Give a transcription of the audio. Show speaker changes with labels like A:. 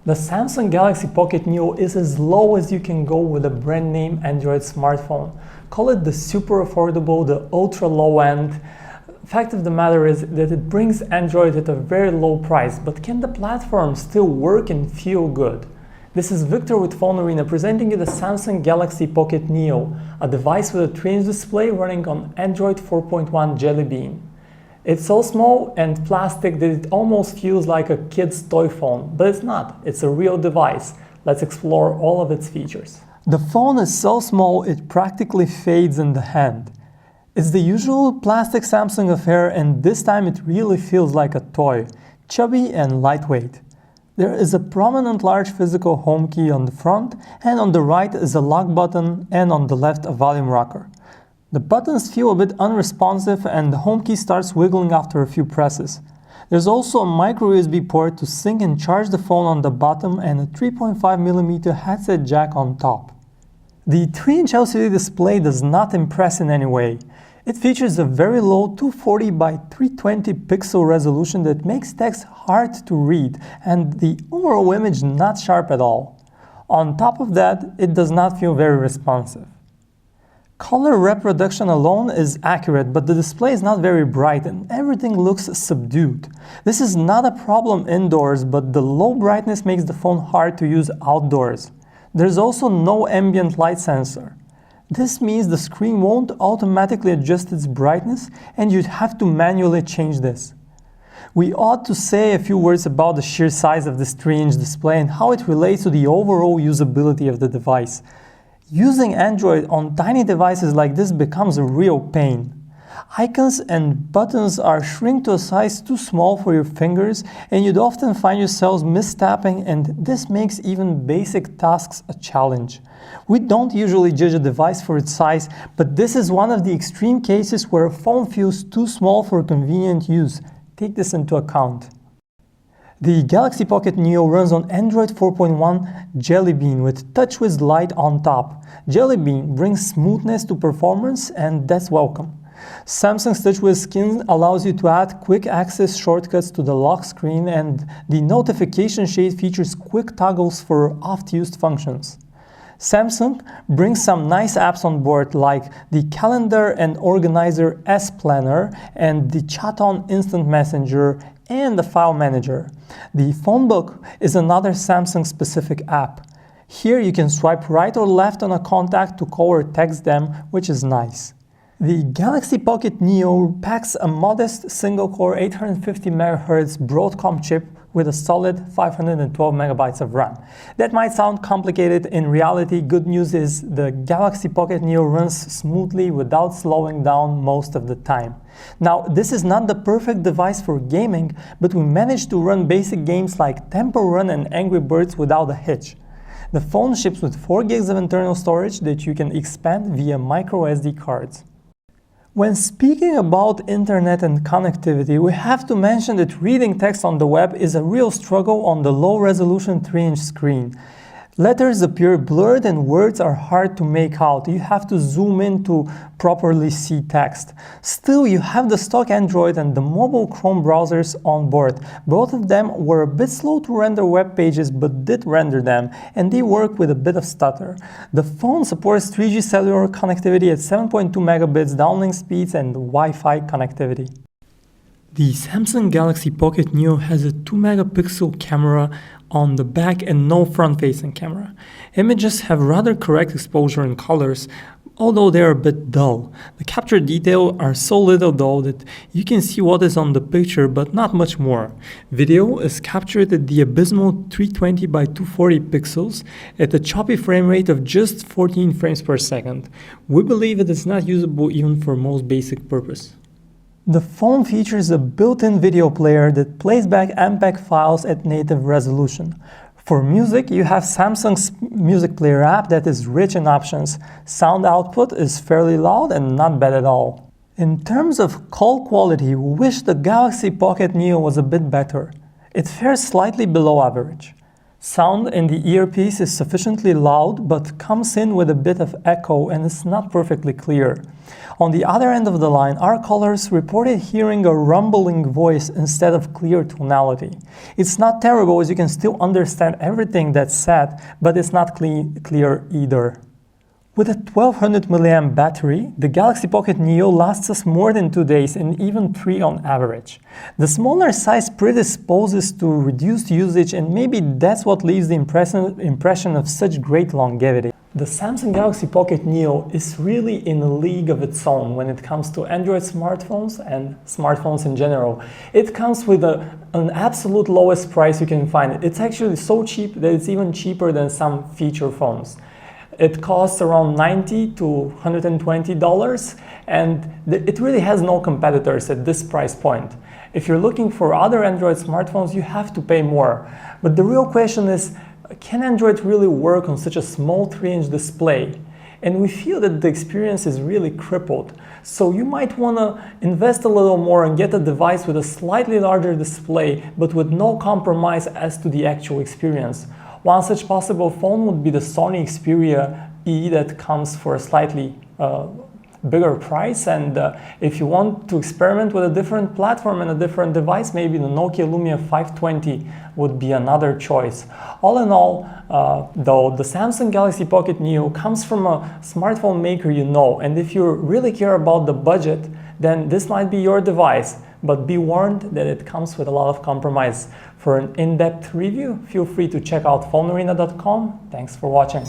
A: The Samsung Galaxy Pocket Neo is as low as you can go with a brand name Android smartphone. Call it the super affordable, the ultra low end. Fact of the matter is that it brings Android at a very low price, but can the platform still work and feel good? This is Victor with PhoneArena presenting you the Samsung Galaxy Pocket Neo, a device with a 3-inch display running on Android 4.1 Jelly Bean. It's so small and plastic that it almost feels like a kid's toy phone, but it's not. It's a real device. Let's explore all of its features. The phone is so small it practically fades in the hand. It's the usual plastic Samsung affair, and this time it really feels like a toy, chubby and lightweight. There is a prominent large physical home key on the front, and on the right is a lock button, and on the left a volume rocker. The buttons feel a bit unresponsive and the home key starts wiggling after a few presses. There's also a micro USB port to sync and charge the phone on the bottom and a 3.5mm headset jack on top. The 3-inch LCD display does not impress in any way. It features a very low 240 by 320 pixel resolution that makes text hard to read and the overall image not sharp at all. On top of that, it does not feel very responsive. Color reproduction alone is accurate, but the display is not very bright and everything looks subdued. This is not a problem indoors, but the low brightness makes the phone hard to use outdoors. There's also no ambient light sensor. This means the screen won't automatically adjust its brightness and you'd have to manually change this. We ought to say a few words about the sheer size of this 3-inch display and how it relates to the overall usability of the device. Using Android on tiny devices like this becomes a real pain. Icons and buttons are shrunk to a size too small for your fingers, and you'd often find yourselves mistapping, and this makes even basic tasks a challenge. We don't usually judge a device for its size, but this is one of the extreme cases where a phone feels too small for convenient use. Take this into account. The Galaxy Pocket Neo runs on Android 4.1 Jelly Bean with TouchWiz Lite on top. Jelly Bean brings smoothness to performance, and that's welcome. Samsung's TouchWiz skin allows you to add quick access shortcuts to the lock screen, and the notification shade features quick toggles for oft-used functions. Samsung brings some nice apps on board like the Calendar and Organizer S Planner and the Chat On Instant Messenger and the File Manager. The Phone Book is another Samsung-specific app. Here you can swipe right or left on a contact to call or text them, which is nice. The Galaxy Pocket Neo packs a modest single-core 850MHz Broadcom chip with a solid 512MB of RAM. That might sound complicated. In reality, good news is the Galaxy Pocket Neo runs smoothly without slowing down most of the time. Now, this is not the perfect device for gaming, but we managed to run basic games like Temple Run and Angry Birds without a hitch. The phone ships with 4 gigs of internal storage that you can expand via micro SD cards. When speaking about internet and connectivity, we have to mention that reading text on the web is a real struggle on the low-resolution 3-inch screen. Letters appear blurred and words are hard to make out. You have to zoom in to properly see text. Still, you have the stock Android and the mobile Chrome browsers on board. Both of them were a bit slow to render web pages, but did render them, and they work with a bit of stutter. The phone supports 3G cellular connectivity at 7.2 megabits downlink speeds and Wi-Fi connectivity. The Samsung Galaxy Pocket Neo has a 2-megapixel camera on the back and no front-facing camera. Images have rather correct exposure and colors, although they are a bit dull. The capture detail are so little though that you can see what is on the picture but not much more. Video is captured at the abysmal 320 by 240 pixels at a choppy frame rate of just 14 frames per second. We believe it is not usable even for most basic purpose. The phone features a built-in video player that plays back MPEG files at native resolution. For music, you have Samsung's Music Player app that is rich in options. Sound output is fairly loud and not bad at all. In terms of call quality, we wish the Galaxy Pocket Neo was a bit better. It fares slightly below average. Sound in the earpiece is sufficiently loud, but comes in with a bit of echo and is not perfectly clear. On the other end of the line, our callers reported hearing a rumbling voice instead of clear tonality. It's not terrible, as you can still understand everything that's said, but it's not clear either. With a 1200 mAh battery, the Galaxy Pocket Neo lasts us more than 2 days and even 3 on average. The smaller size predisposes to reduced usage, and maybe that's what leaves the impression of such great longevity. The Samsung Galaxy Pocket Neo is really in a league of its own when it comes to Android smartphones and smartphones in general. It comes with an absolute lowest price you can find. It's actually so cheap that it's even cheaper than some feature phones. It costs around $90 to $120, and it really has no competitors at this price point. If you're looking for other Android smartphones, you have to pay more. But the real question is, can Android really work on such a small 3-inch display? And we feel that the experience is really crippled. So you might want to invest a little more and get a device with a slightly larger display, but with no compromise as to the actual experience. One such possible phone would be the Sony Xperia E that comes for a slightly bigger price, and if you want to experiment with a different platform and a different device, maybe the Nokia Lumia 520 would be another choice. All in all, though, the Samsung Galaxy Pocket Neo comes from a smartphone maker you know, and if you really care about the budget, then this might be your device. But be warned that it comes with a lot of compromise. For an in-depth review, feel free to check out PhoneArena.com. Thanks for watching.